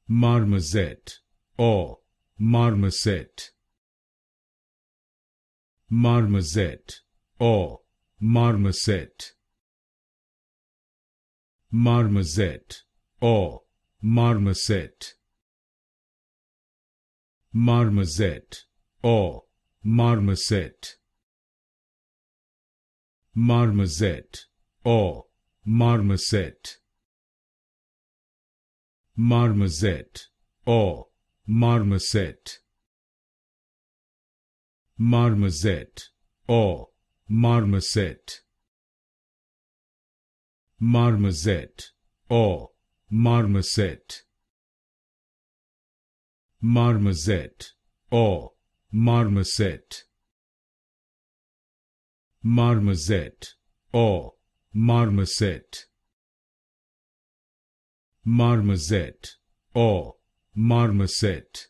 Marmoset or Marmoset. Marmoset or Marmoset. Marmoset or Marmoset. Marmoset or Marmoset. Marmoset or Marmoset. Marmoset or Marmoset. Marmoset or Marmoset. Marmoset or Marmoset. Marmoset or Marmoset. Marmoset or Marmoset. Marmoset or Marmoset.